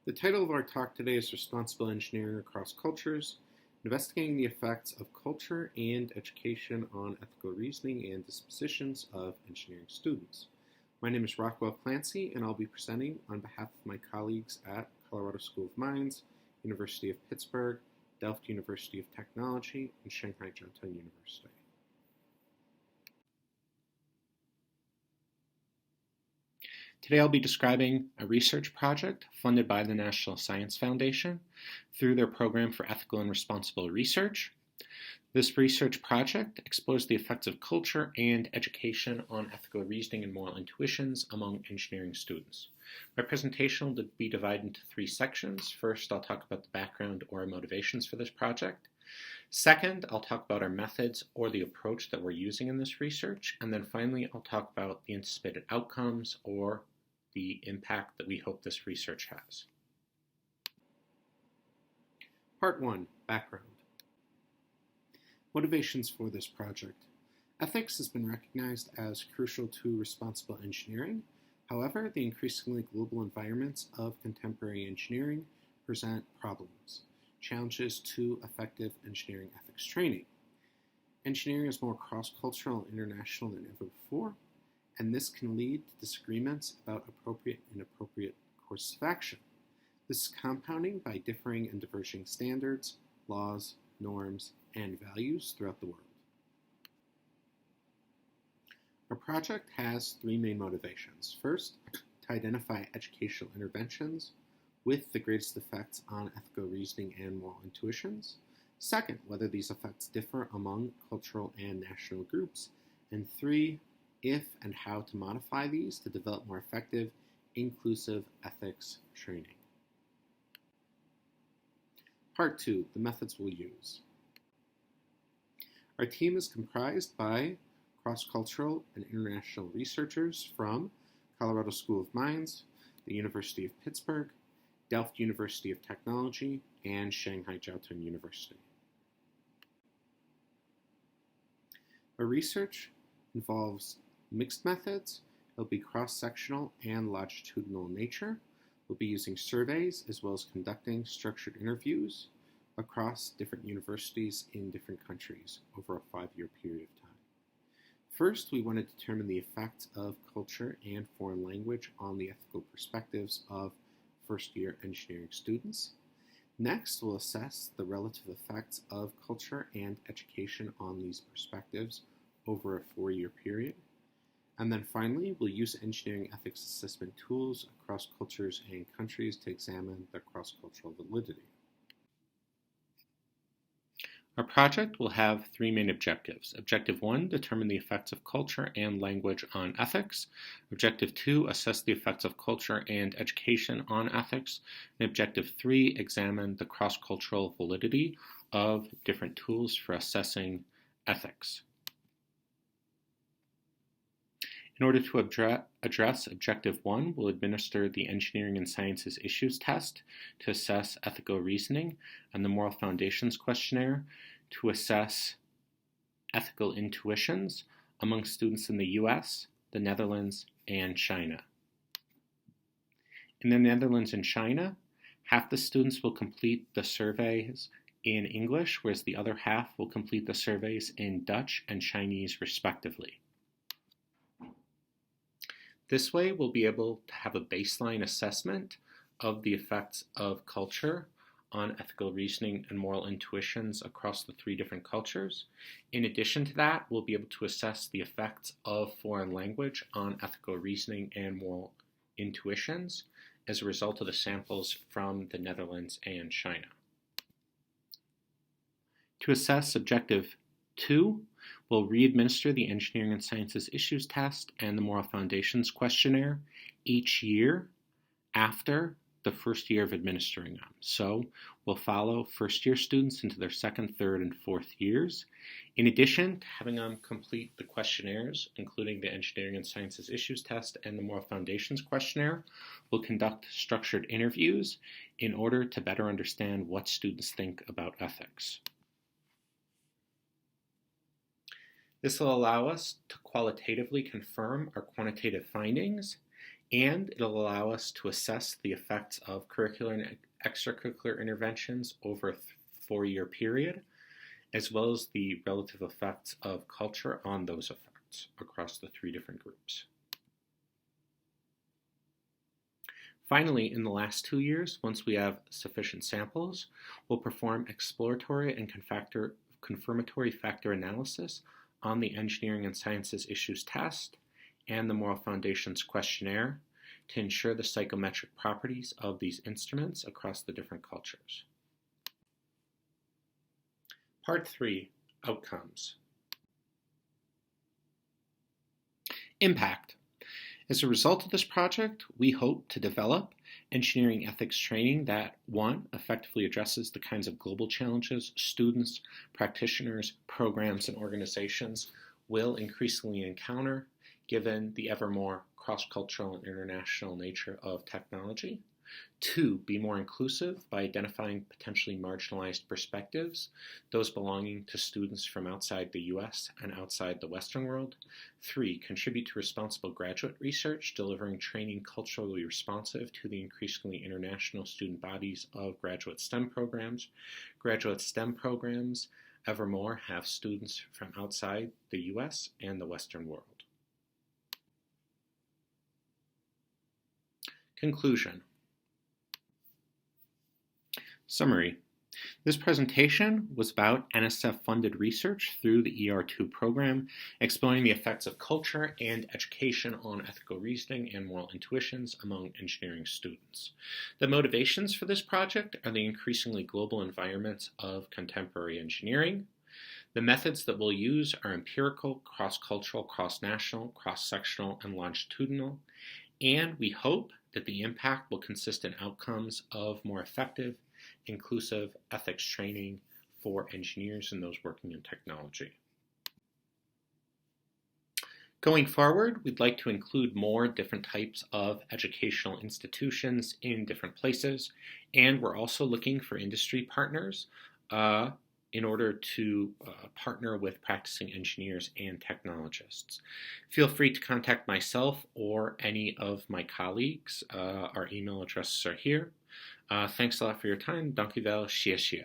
The title of our talk today is Responsible Engineering Across Cultures, investigating the effects of culture and education on ethical reasoning and dispositions of engineering students. My name is Rockwell Clancy, and I'll be presenting on behalf of my colleagues at Colorado School of Mines, University of Pittsburgh, Delft University of Technology, and Shanghai Jiao Tong University. Today I'll be describing a research project funded by the National Science Foundation through their Program for Ethical and Responsible Research. This research project explores the effects of culture and education on ethical reasoning and moral intuitions among engineering students. My presentation will be divided into three sections. First, I'll talk about the background or motivations for this project. Second, I'll talk about our methods or the approach that we're using in this research. And then finally, I'll talk about the anticipated outcomes or the impact that we hope this research has. Part 1, Background. Motivations for this project. Ethics has been recognized as crucial to responsible engineering. However, the increasingly global environments of contemporary engineering present problems, challenges to effective engineering ethics training. Engineering is more cross-cultural and international than ever before, and this can lead to disagreements about appropriate and inappropriate courses of action. This is compounding by differing and diverging standards, laws, norms, and values throughout the world. Our project has three main motivations. First, to identify educational interventions with the greatest effects on ethical reasoning and moral intuitions. Second, whether these effects differ among cultural and national groups. And three, if and how to modify these to develop more effective, inclusive ethics training. Part 2, the methods we'll use. Our team is comprised by cross-cultural and international researchers from Colorado School of Mines, the University of Pittsburgh, Delft University of Technology, and Shanghai Jiao Tong University. Our research involves mixed methods. It'll be cross-sectional and longitudinal in nature. We'll be using surveys as well as conducting structured interviews across different universities in different countries over a 5-year period of time. First, we want to determine the effects of culture and foreign language on the ethical perspectives of first-year engineering students. Next, we'll assess the relative effects of culture and education on these perspectives over a 4-year period. And then finally, we'll use engineering ethics assessment tools across cultures and countries to examine their cross-cultural validity. Our project will have three main objectives. Objective 1, determine the effects of culture and language on ethics. Objective 2, assess the effects of culture and education on ethics. And Objective 3, examine the cross-cultural validity of different tools for assessing ethics. In order to address Objective 1, we'll administer the Engineering and Sciences Issues Test to assess ethical reasoning and the Moral Foundations Questionnaire to assess ethical intuitions among students in the US, the Netherlands, and China. In the Netherlands and China, half the students will complete the surveys in English, whereas the other half will complete the surveys in Dutch and Chinese respectively. This way, we'll be able to have a baseline assessment of the effects of culture on ethical reasoning and moral intuitions across the three different cultures. In addition to that, we'll be able to assess the effects of foreign language on ethical reasoning and moral intuitions as a result of the samples from the Netherlands and China. To assess Objective 2, we'll re-administer the Engineering and Sciences Issues Test and the Moral Foundations Questionnaire each year after the first year of administering them. So we'll follow first-year students into their second, third, and fourth years. In addition to having them complete the questionnaires, including the Engineering and Sciences Issues Test and the Moral Foundations Questionnaire, we'll conduct structured interviews in order to better understand what students think about ethics. This will allow us to qualitatively confirm our quantitative findings and it'll allow us to assess the effects of curricular and extracurricular interventions over a 4-year period, as well as the relative effects of culture on those effects across the 3 different groups. Finally, in the last 2 years, once we have sufficient samples, we'll perform exploratory and confirmatory factor analysis on the Engineering and Sciences Issues Test and the Moral Foundations Questionnaire to ensure the psychometric properties of these instruments across the different cultures. Part 3, Outcomes. Impact. As a result of this project, we hope to develop engineering ethics training that, 1, effectively addresses the kinds of global challenges students, practitioners, programs, and organizations will increasingly encounter given the ever more cross-cultural and international nature of technology. 2, be more inclusive by identifying potentially marginalized perspectives, those belonging to students from outside the US and outside the Western world. 3, contribute to responsible graduate research, delivering training culturally responsive to the increasingly international student bodies of graduate STEM programs. Graduate STEM programs evermore have students from outside the US and the Western world. Conclusion. Summary. This presentation was about NSF-funded research through the ER2 program, exploring the effects of culture and education on ethical reasoning and moral intuitions among engineering students. The motivations for this project are the increasingly global environments of contemporary engineering. The methods that we'll use are empirical, cross-cultural, cross-national, cross-sectional, and longitudinal, and we hope that the impact will consist in outcomes of more effective, inclusive ethics training for engineers and those working in technology. Going forward, we'd like to include more different types of educational institutions in different places, and we're also looking for industry partners in order to partner with practicing engineers and technologists. Feel free to contact myself or any of my colleagues. Our email addresses are here. Thanks a lot for your time. Dankjewel. Xie xie.